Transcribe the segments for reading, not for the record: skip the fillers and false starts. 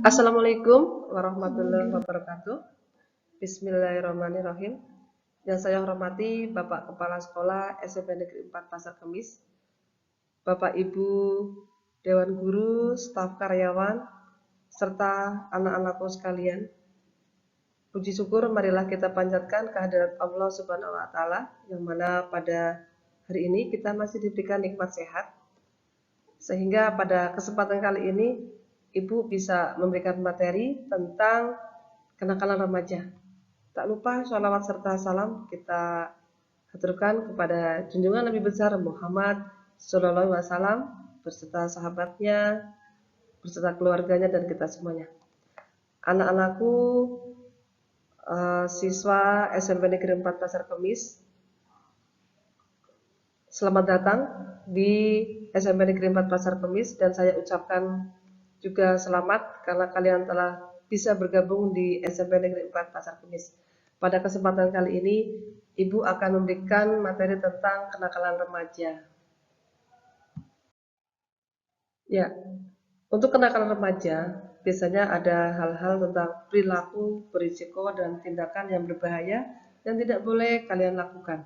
Assalamualaikum warahmatullahi wabarakatuh. Bismillahirrahmanirrahim. Yang saya hormati Bapak Kepala Sekolah SMP Negeri 4 Pasar Kemis, Bapak Ibu Dewan Guru, staf karyawan, serta anak-anakku sekalian. Puji syukur marilah kita panjatkan kehadirat Allah Subhanahu wa taala yang mana pada hari ini kita masih diberikan nikmat sehat. Sehingga pada kesempatan kali ini Ibu bisa memberikan materi tentang kenakalan remaja. Tak lupa sholawat serta salam kita haturkan kepada junjungan Nabi besar Muhammad Sallallahu Alaihi Wasallam beserta sahabatnya, beserta keluarganya dan kita semuanya. Anak-anakku, siswa SMP Negeri 4 Pasar Kemis, selamat datang di SMP Negeri 4 Pasar Kemis dan saya ucapkan juga selamat karena kalian telah bisa bergabung di SMP Negeri 4 Pasar Kemis. Pada kesempatan kali ini, Ibu akan memberikan materi tentang kenakalan remaja. Ya, untuk kenakalan remaja, biasanya ada hal-hal tentang perilaku, berisiko, dan tindakan yang berbahaya yang tidak boleh kalian lakukan.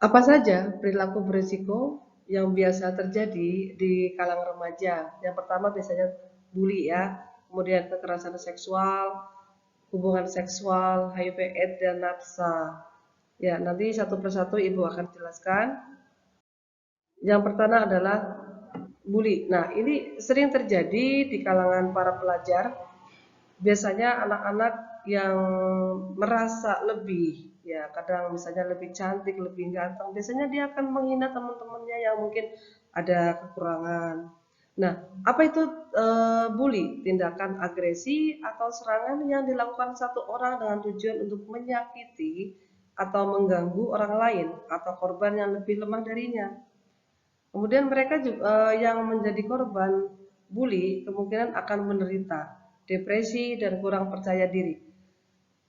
Apa saja perilaku berisiko yang biasa terjadi di kalangan remaja? Yang pertama biasanya bully ya, kemudian kekerasan seksual, hubungan seksual, HIV/AIDS dan nafsa. Ya, nanti satu persatu Ibu akan jelaskan. Yang pertama adalah bully. Nah, ini sering terjadi di kalangan para pelajar. Biasanya anak-anak yang merasa lebih, ya kadang misalnya lebih cantik, lebih ganteng, biasanya dia akan menghina teman-temannya yang mungkin ada kekurangan. Nah, apa itu bully? Tindakan agresi atau serangan yang dilakukan satu orang dengan tujuan untuk menyakiti atau mengganggu orang lain atau korban yang lebih lemah darinya. Kemudian mereka juga yang menjadi korban bully kemungkinan akan menderita depresi dan kurang percaya diri.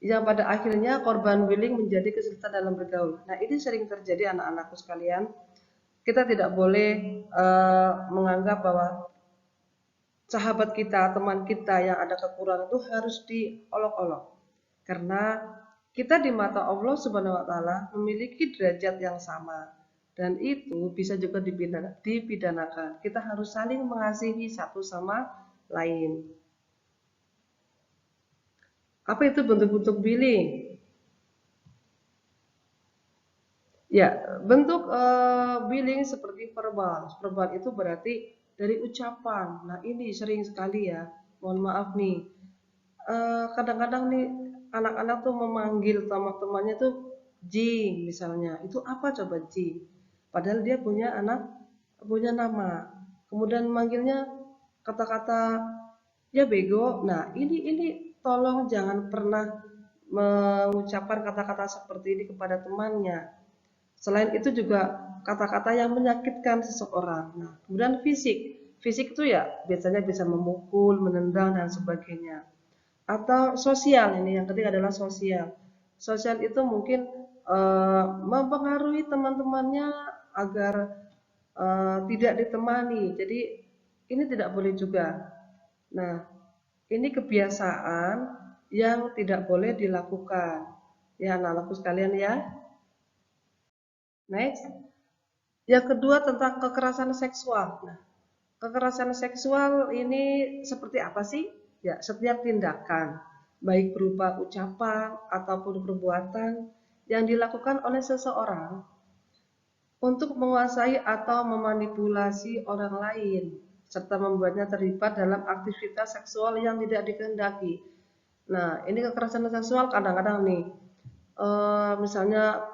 Yang pada akhirnya korban bullying menjadi kesulitan dalam bergaul. Nah, ini sering terjadi anak-anakku sekalian. Kita tidak boleh menganggap bahwa sahabat kita, teman kita yang ada kekurangan itu harus diolok-olok. Karena kita di mata Allah Subhanahu wa taala memiliki derajat yang sama. Dan itu bisa juga dipidanakan. Kita harus saling mengasihi satu sama lain. Apa itu bentuk-bentuk bullying? Ya, bentuk bullying seperti verbal. Verbal itu berarti dari ucapan. Nah, ini sering sekali ya. Mohon maaf nih. Kadang-kadang nih anak-anak tuh memanggil teman-temannya tuh Ji misalnya. Itu apa coba Ji? Padahal dia punya nama. Kemudian manggilnya kata-kata ya bego. Nah, ini tolong jangan pernah mengucapkan kata-kata seperti ini kepada temannya. Selain itu juga kata-kata yang menyakitkan seseorang. Nah, kemudian fisik. Fisik itu ya biasanya bisa memukul, menendang dan sebagainya. Atau sosial, ini yang ketiga adalah sosial. Sosial itu mungkin mempengaruhi teman-temannya agar tidak ditemani. Jadi ini tidak boleh juga. Nah, ini kebiasaan yang tidak boleh dilakukan. Ya, anak-anakku sekalian ya. Next. Yang kedua tentang kekerasan seksual. Nah, kekerasan seksual ini seperti apa sih? Ya, setiap tindakan, baik berupa ucapan ataupun perbuatan yang dilakukan oleh seseorang untuk menguasai atau memanipulasi orang lain, serta membuatnya terlibat dalam aktivitas seksual yang tidak dikehendaki. Nah, ini kekerasan seksual kadang-kadang nih, misalnya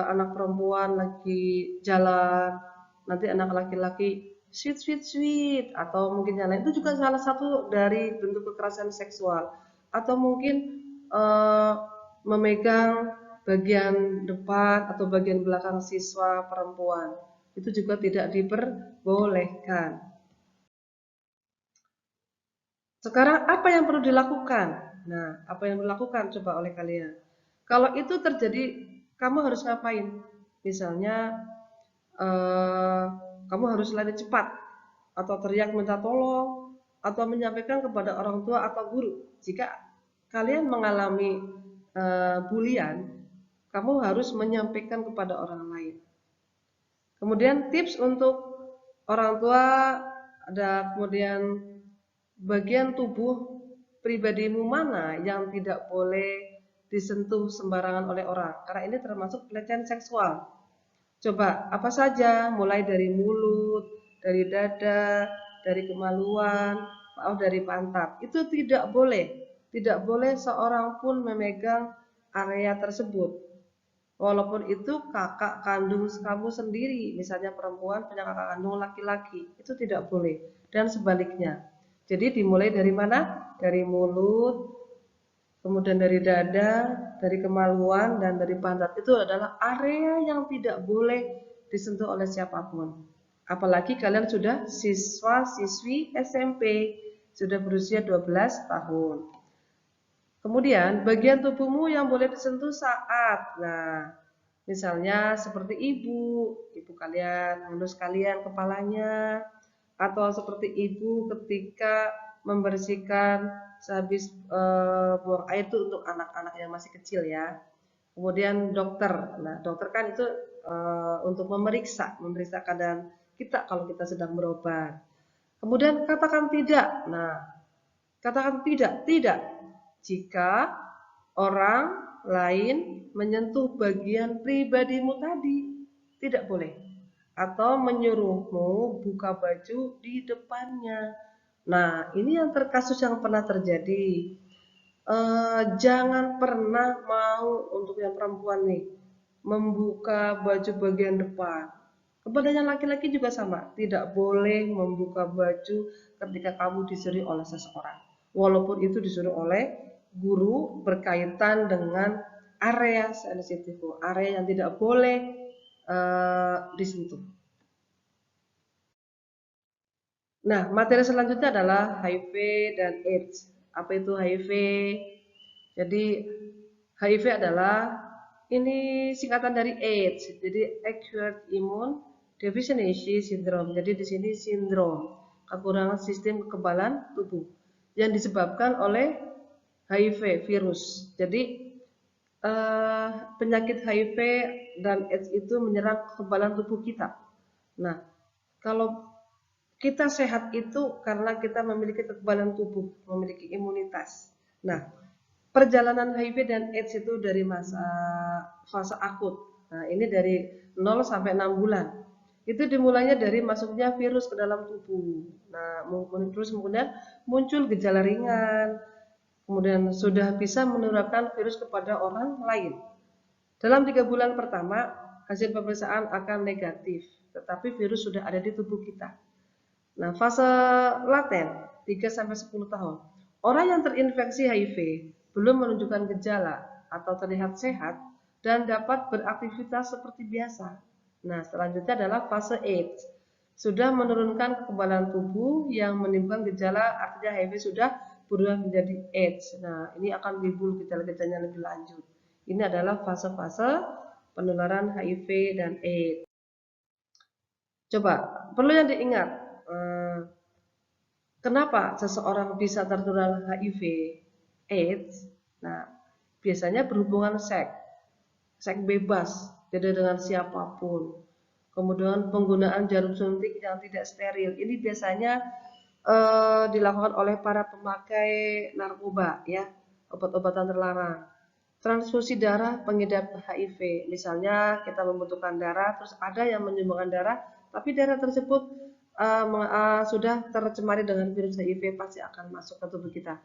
anak perempuan lagi jalan, nanti anak laki-laki sweet sweet sweet atau mungkin yang lain itu juga salah satu dari bentuk kekerasan seksual. Atau mungkin memegang bagian depan atau bagian belakang siswa perempuan itu juga tidak diperbolehkan. Sekarang apa yang perlu dilakukan? Nah, apa yang dilakukan coba oleh kalian? Kalau itu terjadi, kamu harus ngapain? Misalnya, kamu harus lari cepat atau teriak minta tolong atau menyampaikan kepada orang tua atau guru. Jika kalian mengalami bulian, kamu harus menyampaikan kepada orang lain. Kemudian tips untuk orang tua ada, kemudian bagian tubuh pribadimu mana yang tidak boleh disentuh sembarangan oleh orang, karena ini termasuk pelecehan seksual. Coba apa saja, mulai dari mulut, dari dada, dari kemaluan, maaf, dari pantat. Itu tidak boleh. Tidak boleh seorang pun memegang area tersebut. Walaupun itu kakak kandung kamu sendiri, misalnya perempuan punya kakak kandung laki-laki, itu tidak boleh. Dan sebaliknya. Jadi dimulai dari mana? Dari mulut, kemudian dari dada, dari kemaluan, dan dari pantat. Itu adalah area yang tidak boleh disentuh oleh siapapun. Apalagi kalian sudah siswa-siswi SMP, sudah berusia 12 tahun. Kemudian bagian tubuhmu yang boleh disentuh saat, nah misalnya seperti ibu kalian ngelus kalian kepalanya, atau seperti ibu ketika membersihkan sehabis buang air itu untuk anak-anak yang masih kecil ya. Kemudian dokter, nah dokter kan itu untuk memeriksa keadaan kita kalau kita sedang berobat. Kemudian katakan tidak, nah katakan tidak jika orang lain menyentuh bagian pribadimu tadi, tidak boleh. Atau menyuruhmu buka baju di depannya. Nah, ini yang kasus yang pernah terjadi. Jangan pernah mau, untuk yang perempuan nih, membuka baju bagian depan. Kepada yang laki-laki juga sama, tidak boleh membuka baju ketika kamu disuruh oleh seseorang. Walaupun itu disuruh oleh guru berkaitan dengan area sensitif, area yang tidak boleh disentuh. Nah, materi selanjutnya adalah HIV dan AIDS. Apa itu HIV? Jadi HIV adalah, ini singkatan dari AIDS. Jadi Acquired Immune Deficiency Syndrome. Jadi di sini sindrom kekurangan sistem kekebalan tubuh yang disebabkan oleh HIV virus. Jadi penyakit HIV dan AIDS itu menyerang kekebalan tubuh kita. Nah, kalau kita sehat itu karena kita memiliki kekebalan tubuh, memiliki imunitas. Nah, perjalanan HIV dan AIDS itu dari fase akut. Nah, ini dari 0 sampai 6 bulan. Itu dimulainya dari masuknya virus ke dalam tubuh. Nah, terus kemudian muncul gejala ringan, kemudian sudah bisa menularkan virus kepada orang lain. Dalam 3 bulan pertama, hasil pemeriksaan akan negatif, tetapi virus sudah ada di tubuh kita. Nah, fase laten 3-10 tahun. Orang yang terinfeksi HIV belum menunjukkan gejala atau terlihat sehat dan dapat beraktivitas seperti biasa. Nah, selanjutnya adalah fase AIDS. Sudah menurunkan kekebalan tubuh yang menimbulkan gejala, artinya HIV sudah berubah menjadi AIDS. Nah, ini akan timbul gejala-gejalanya lebih lanjut. Ini adalah fase-fase penularan HIV dan AIDS. Coba, perlu yang diingat, kenapa seseorang bisa tertular HIV AIDS? Nah, biasanya berhubungan seks bebas, jadi dengan siapapun. Kemudian penggunaan jarum suntik yang tidak steril. Ini biasanya dilakukan oleh para pemakai narkoba ya, obat-obatan terlarang. Transfusi darah pengidap HIV, misalnya kita membutuhkan darah, terus ada yang menyumbangkan darah, tapi darah tersebut sudah tercemari dengan virus HIV, pasti akan masuk ke tubuh kita.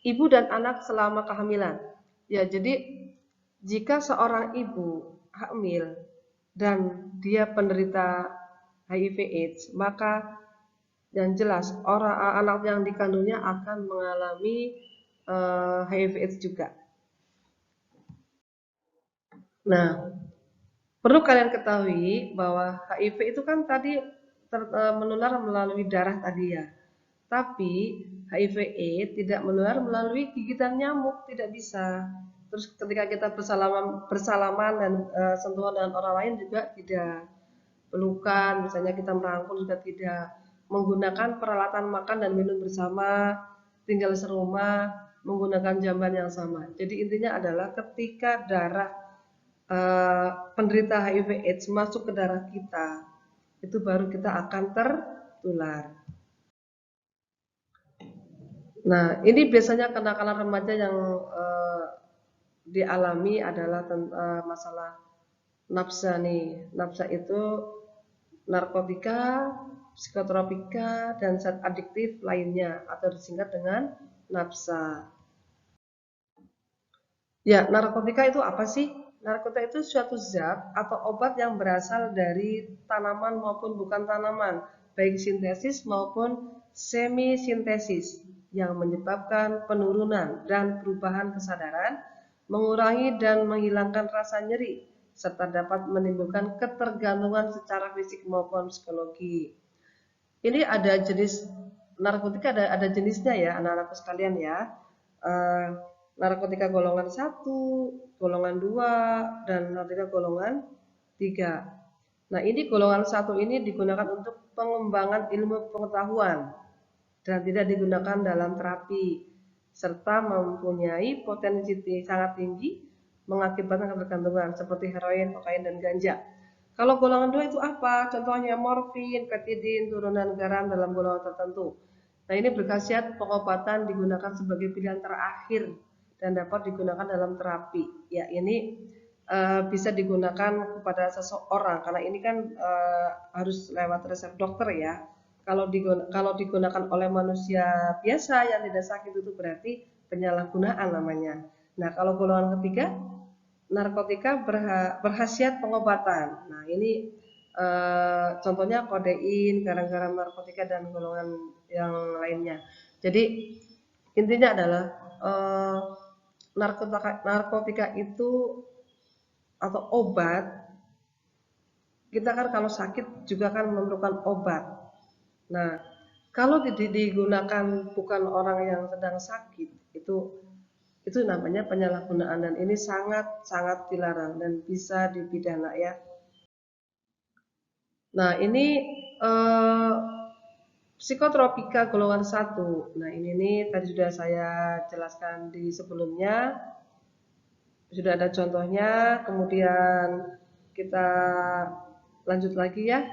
Ibu dan anak selama kehamilan, ya jadi jika seorang ibu hamil dan dia penderita HIV/AIDS, maka yang jelas anak yang dikandungnya akan mengalami HIV/AIDS juga. Nah, perlu kalian ketahui bahwa HIV itu kan tadi menular melalui darah tadi ya. Tapi HIV/AIDS tidak menular melalui gigitan nyamuk, tidak bisa. Terus ketika kita bersalaman dan sentuhan dengan orang lain juga tidak. Pelukan, misalnya kita merangkul juga tidak. menggunakan peralatan makan dan minum bersama, tinggal serumah, menggunakan jamban yang sama. Jadi intinya adalah ketika darah penderita HIV/AIDS masuk ke darah kita, itu baru kita akan tertular. Nah, ini biasanya kenakalan remaja yang dialami adalah masalah nafsa nih. Nafsa itu narkotika, psikotropika, dan zat adiktif lainnya atau disingkat dengan nafsa. Ya, narkotika itu apa sih? Narkotika itu suatu zat atau obat yang berasal dari tanaman maupun bukan tanaman, baik sintesis maupun semi sintesis, yang menyebabkan penurunan dan perubahan kesadaran, mengurangi dan menghilangkan rasa nyeri, serta dapat menimbulkan ketergantungan secara fisik maupun psikologi. Ini ada jenis narkotika, ada jenisnya ya, anak-anakku sekalian ya. Narkotika golongan 1, golongan 2, dan narkotika golongan 3. Nah, ini golongan 1 ini digunakan untuk pengembangan ilmu pengetahuan dan tidak digunakan dalam terapi, serta mempunyai potensi sangat tinggi mengakibatkan ketergantungan seperti heroin, kokain, dan ganja. Kalau golongan 2 itu apa? Contohnya morfin, petidin, turunan garam dalam golongan tertentu. Nah, ini berkhasiat pengobatan digunakan sebagai pilihan terakhir dan dapat digunakan dalam terapi. Ya, ini bisa digunakan kepada seseorang karena ini kan harus lewat resep dokter ya. Kalau digunakan oleh manusia biasa yang tidak sakit itu berarti penyalahgunaan namanya. Nah, kalau golongan ketiga, narkotika berkhasiat pengobatan. Nah, ini contohnya kodein, garam-garam narkotika, dan golongan yang lainnya. Jadi intinya adalah narkotika itu atau obat, kita kan kalau sakit juga kan memerlukan obat. Nah, kalau digunakan bukan orang yang sedang sakit, itu namanya penyalahgunaan dan ini sangat dilarang dan bisa dipidana ya. Nah, ini eh, psikotropika golongan 1. Nah, ini nih tadi sudah saya jelaskan di sebelumnya. Sudah ada contohnya, kemudian kita lanjut lagi ya.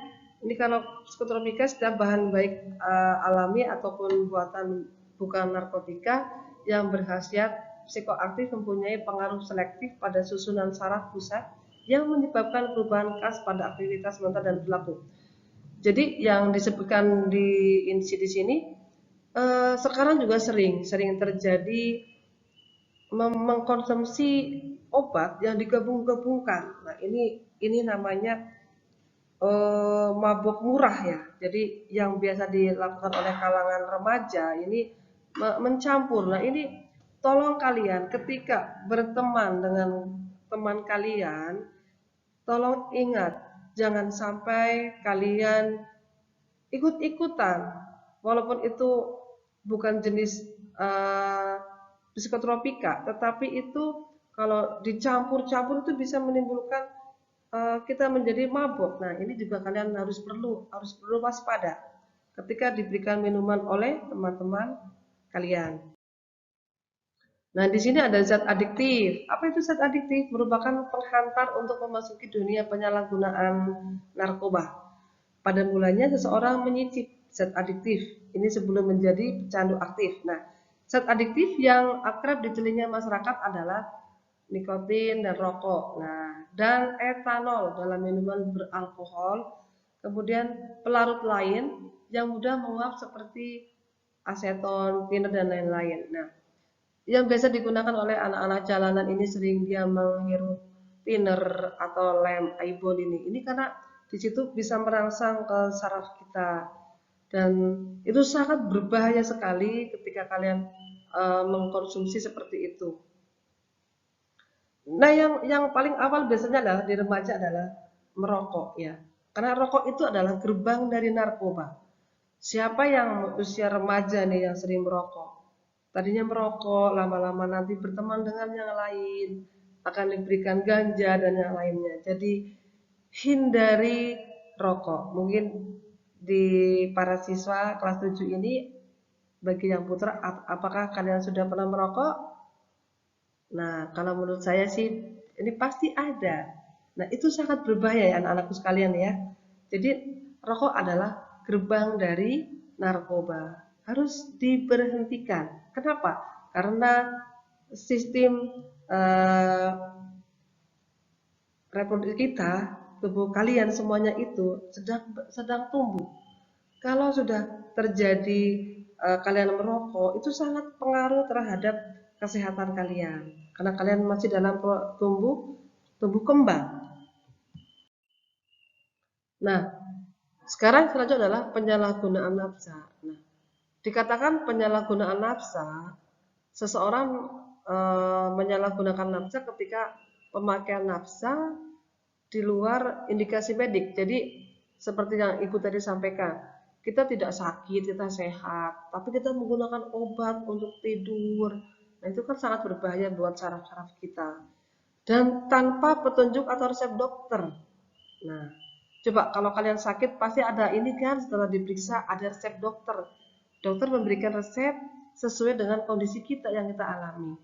Ini kalau psikotropika setiap bahan baik alami ataupun buatan bukan narkotika yang berkhasiat psikoaktif mempunyai pengaruh selektif pada susunan saraf pusat yang menyebabkan perubahan khas pada aktivitas mental dan perilaku. Jadi yang disebutkan di sini sekarang juga sering terjadi mengkonsumsi obat yang digabung-gabungkan. Nah, ini namanya mabuk murah ya. Jadi yang biasa dilakukan oleh kalangan remaja ini mencampur. Nah, ini tolong kalian ketika berteman dengan teman kalian, tolong ingat jangan sampai kalian ikut-ikutan walaupun itu bukan jenis psikotropika, tetapi itu kalau dicampur-campur itu bisa menimbulkan kita menjadi mabuk. Nah, ini juga kalian harus perlu waspada ketika diberikan minuman oleh teman-teman kalian. Nah, di sini ada zat adiktif. Apa itu zat adiktif? Merupakan penghantar untuk memasuki dunia penyalahgunaan narkoba. Pada mulanya seseorang menyicip zat adiktif ini sebelum menjadi pecandu aktif. Nah, zat adiktif yang akrab di telinga masyarakat adalah nikotin dan rokok. Nah, dan etanol dalam minuman beralkohol, kemudian pelarut lain yang mudah menguap seperti aseton, tiner, dan lain-lain. Nah, yang biasa digunakan oleh anak-anak jalanan ini sering dia menghirup thinner atau lem ibon ini karena di situ bisa merangsang ke saraf kita dan itu sangat berbahaya sekali ketika kalian mengkonsumsi seperti itu. Nah, yang paling awal biasanya adalah di remaja adalah merokok ya, karena rokok itu adalah gerbang dari narkoba. Siapa yang usia remaja nih yang sering merokok? Tadinya merokok, lama-lama nanti berteman dengan yang lain, akan diberikan ganja dan yang lainnya. Jadi hindari rokok. Mungkin di para siswa kelas 7 ini, bagi yang putra, apakah kalian sudah pernah merokok? Nah, kalau menurut saya sih ini pasti ada. Nah, itu sangat berbahaya ya anak-anakku sekalian ya. Jadi, rokok adalah gerbang dari narkoba. Harus diberhentikan. Kenapa? Karena sistem eh, reproduksi kita, tubuh kalian semuanya itu sedang tumbuh. Kalau sudah terjadi kalian merokok, itu sangat pengaruh terhadap kesehatan kalian. Karena kalian masih dalam tumbuh kembang. Nah, sekarang selanjutnya adalah penyalahgunaan nafsa. Nah, dikatakan penyalahgunaan nafsa, seseorang menyalahgunakan nafsa ketika pemakaian nafsa di luar indikasi medik. Jadi seperti yang Ibu tadi sampaikan, kita tidak sakit, kita sehat, tapi kita menggunakan obat untuk tidur. Nah, itu kan sangat berbahaya buat saraf-saraf kita. Dan tanpa petunjuk atau resep dokter. Nah, coba kalau kalian sakit pasti ada ini kan, setelah diperiksa ada resep dokter. Dokter memberikan resep sesuai dengan kondisi kita yang kita alami.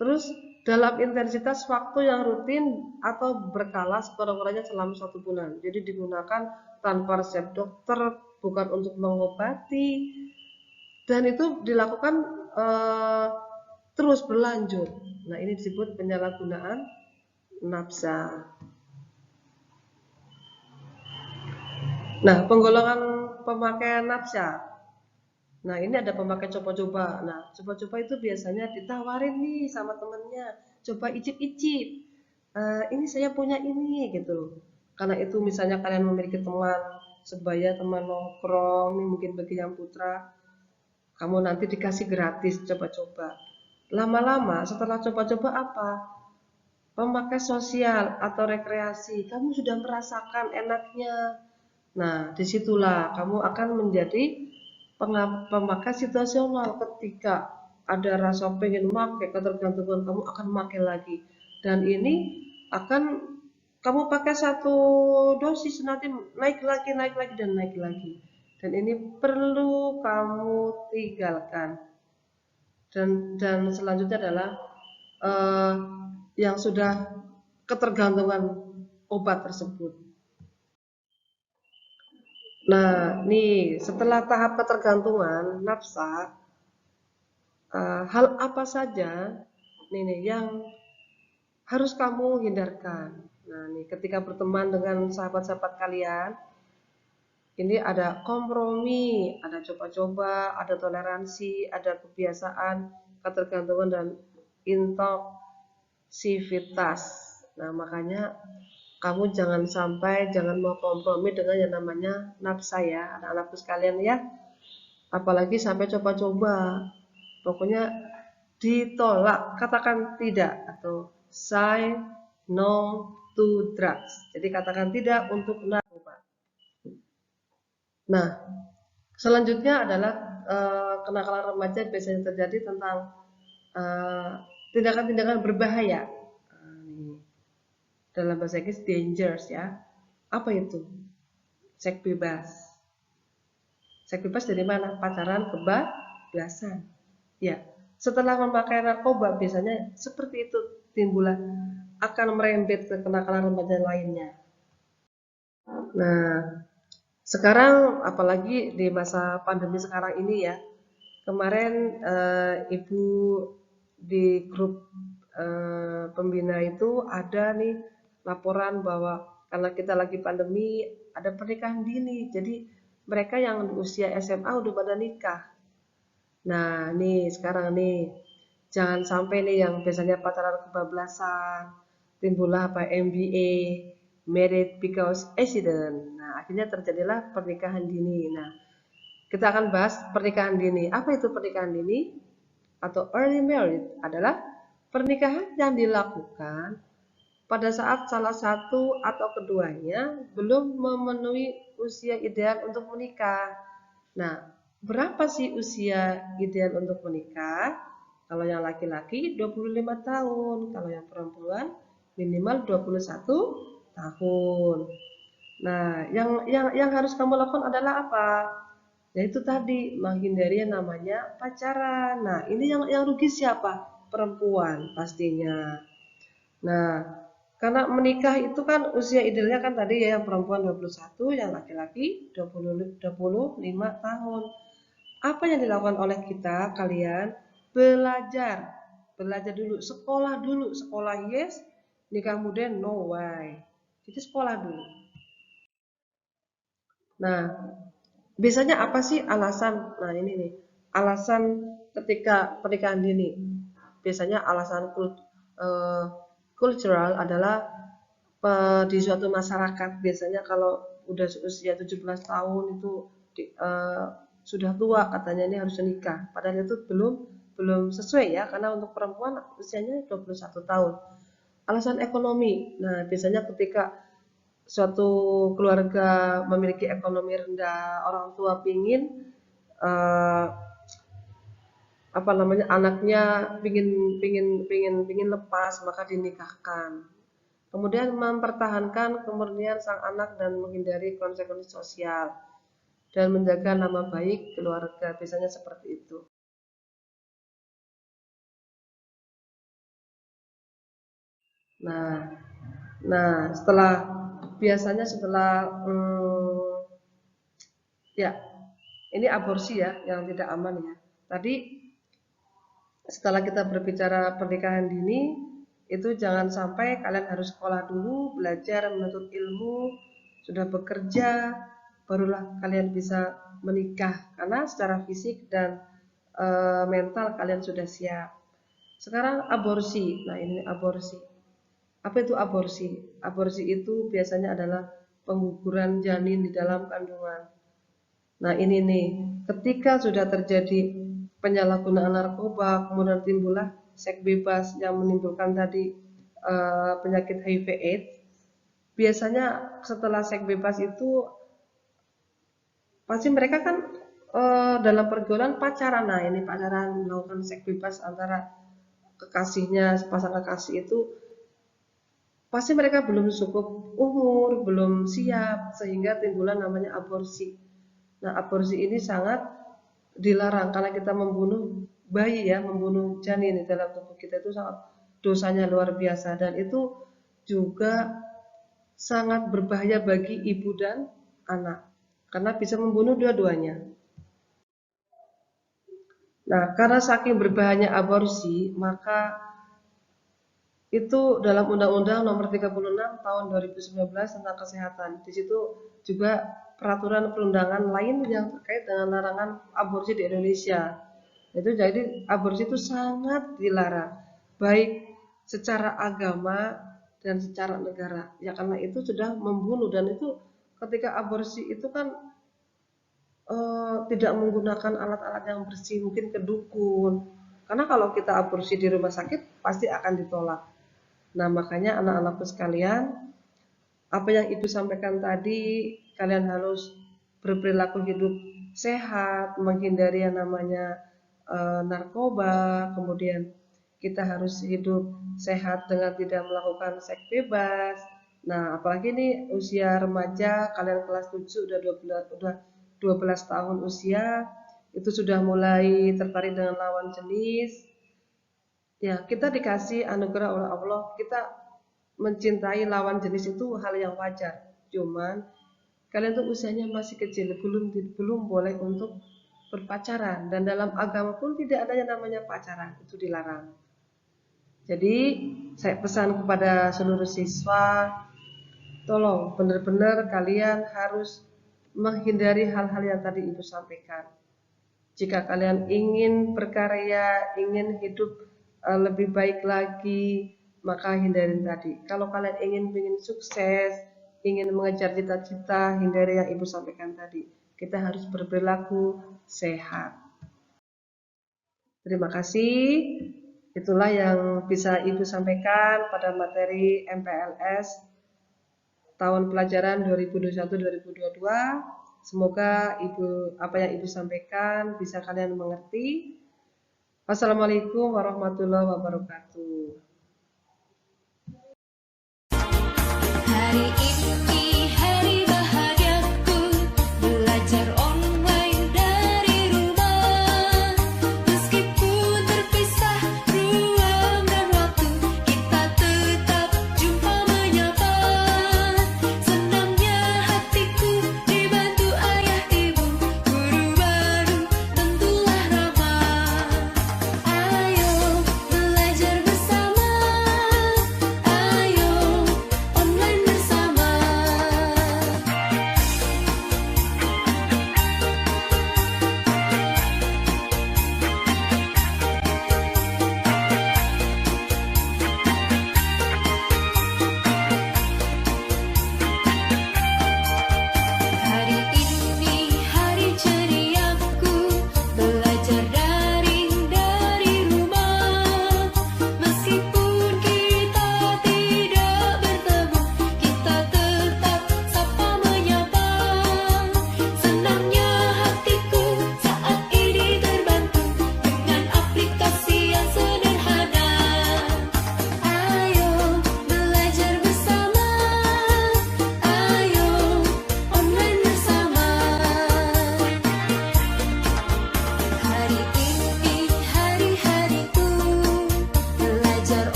Terus dalam intensitas waktu yang rutin atau berkala sekurang-kurangnya selama 1 bulan. Jadi digunakan tanpa resep dokter, bukan untuk mengobati, dan itu dilakukan terus berlanjut. Nah, ini disebut penyalahgunaan nafsa. Nah, penggolongan pemakaian nafsa. Nah, ini ada pemakai coba-coba. Nah, coba-coba itu biasanya ditawarin nih sama temennya, coba icip-icip. Ini saya punya ini gitu. Karena itu misalnya kalian memiliki teman sebaya, teman nongkrong, nih mungkin bagi yang putra, kamu nanti dikasih gratis coba-coba. Lama-lama setelah coba-coba apa? Pemakai sosial atau rekreasi, kamu sudah merasakan enaknya. Nah, disitulah kamu akan menjadi pemakai situasional. Ketika ada rasa pengen pakai, ketergantungan, kamu akan pakai lagi. Dan ini akan kamu pakai satu dosis, nanti naik lagi dan naik lagi. Dan ini perlu kamu tinggalkan. Dan selanjutnya adalah eh, yang sudah ketergantungan obat tersebut. Nah, nih setelah tahap ketergantungan nafsa, hal apa saja nih yang harus kamu hindarkan. Nah, nih ketika berteman dengan sahabat-sahabat kalian, ini ada kompromi, ada coba-coba, ada toleransi, ada kebiasaan, ketergantungan dan intoksivitas. Nah, makanya kamu jangan mau kompromi dengan yang namanya nafsa ya, anak-anakku sekalian ya. Apalagi sampai coba-coba. Pokoknya ditolak, katakan tidak atau say no to drugs. Jadi katakan tidak untuk narkoba. Nah, selanjutnya adalah kenakalan remaja biasanya terjadi tentang tindakan-tindakan berbahaya. Dalam bahasa Inggris dangerous ya. Apa itu? Seks bebas. Seks bebas dari mana? Pacaran kebablasan. Ya, setelah memakai narkoba biasanya seperti itu timbullah akan merembet ke kenakalan remaja lainnya. Nah, sekarang apalagi di masa pandemi sekarang ini ya, kemarin ibu di grup pembina itu ada nih laporan bahwa karena kita lagi pandemi ada pernikahan dini, jadi mereka yang di usia SMA udah pada nikah. Nah, nih sekarang nih jangan sampai nih yang biasanya pacaran kebablasan, timbullah apa MBA, married because accident. Nah, akhirnya terjadilah pernikahan dini. Nah, kita akan bahas pernikahan dini. Apa itu pernikahan dini? Atau early marriage adalah pernikahan yang dilakukan pada saat salah satu atau keduanya belum memenuhi usia ideal untuk menikah. Nah, berapa sih usia ideal untuk menikah? Kalau yang laki-laki 25 tahun, kalau yang perempuan minimal 21 tahun. Nah, yang harus kamu lakukan adalah apa? Yaitu tadi menghindari yang namanya pacaran. Nah, ini yang rugi siapa? Perempuan pastinya. Nah, karena menikah itu kan usia idealnya kan tadi ya yang perempuan 21, yang laki-laki 25 tahun. Apa yang dilakukan oleh kita kalian? Belajar. Belajar dulu, sekolah yes, nikah muda no way. Jadi sekolah dulu. Nah, biasanya apa sih alasan? Nah, ini nih. Alasan ketika pernikahan dini. Biasanya alasan eh, kultural adalah di suatu masyarakat biasanya kalau udah usia 17 tahun itu sudah tua katanya ini harus menikah. Padahal itu belum belum sesuai ya karena untuk perempuan usianya 21 tahun. Alasan ekonomi. Nah, biasanya ketika suatu keluarga memiliki ekonomi rendah, orang tua pingin eh, apa namanya anaknya pingin pingin pingin pingin lepas maka dinikahkan. Kemudian mempertahankan kemurnian sang anak dan menghindari konsekuensi sosial dan menjaga nama baik keluarga. Biasanya seperti itu. Nah, setelah biasanya setelah ya ini aborsi ya yang tidak aman ya. Tadi setelah kita berbicara pernikahan dini, itu jangan sampai kalian harus sekolah dulu, belajar menuntut ilmu, sudah bekerja, barulah kalian bisa menikah karena secara fisik dan mental kalian sudah siap. Sekarang aborsi. Nah, ini aborsi. Apa itu aborsi? Aborsi itu biasanya adalah pengguguran janin di dalam kandungan. Nah, ini nih, ketika sudah terjadi penyalahgunaan narkoba, kemudian timbullah seks bebas yang menimbulkan tadi penyakit HIV/AIDS. Biasanya setelah seks bebas itu pasti mereka kan dalam pergaulan pacaran. Nah, ini pacaran melakukan seks bebas antara kekasihnya, sepasang kekasih itu pasti mereka belum cukup umur, belum siap sehingga timbullah namanya aborsi. Nah, aborsi ini sangat dilarang karena kita membunuh bayi ya, membunuh janin di dalam tubuh kita itu sangat dosanya luar biasa dan itu juga sangat berbahaya bagi ibu dan anak karena bisa membunuh dua-duanya. Nah, karena saking berbahayanya aborsi, maka itu dalam Undang-Undang Nomor 36 Tahun 2019 tentang Kesehatan. Di situ juga peraturan perundangan lain yang terkait dengan larangan aborsi di Indonesia. Itu jadi aborsi itu sangat dilarang, baik secara agama dan secara negara. Ya karena itu sudah membunuh dan itu ketika aborsi itu kan tidak menggunakan alat-alat yang bersih, mungkin ke dukun. Karena kalau kita aborsi di rumah sakit pasti akan ditolak. Nah, makanya anak-anakku sekalian, apa yang Ibu sampaikan tadi, kalian harus berperilaku hidup sehat, menghindari yang namanya narkoba, kemudian kita harus hidup sehat dengan tidak melakukan seks bebas. Nah, apalagi ini usia remaja, kalian kelas 7 udah 12 tahun usia, itu sudah mulai tertarik dengan lawan jenis. Ya, kita dikasih anugerah oleh Allah, kita mencintai lawan jenis itu hal yang wajar. Cuman kalian tuh usianya masih kecil, belum boleh untuk berpacaran dan dalam agama pun tidak ada yang namanya pacaran, itu dilarang. Jadi saya pesan kepada seluruh siswa, tolong benar-benar kalian harus menghindari hal-hal yang tadi Ibu sampaikan. Jika kalian ingin berkarya, ingin hidup lebih baik lagi, maka hindarin tadi. Kalau kalian ingin sukses, ingin mengejar cita-cita, hindari yang Ibu sampaikan tadi. Kita harus berperilaku sehat. Terima kasih. Itulah yang bisa Ibu sampaikan pada materi MPLS tahun pelajaran 2021-2022. Semoga apa yang Ibu sampaikan bisa kalian mengerti. Wassalamualaikum warahmatullahi wabarakatuh. Hari ini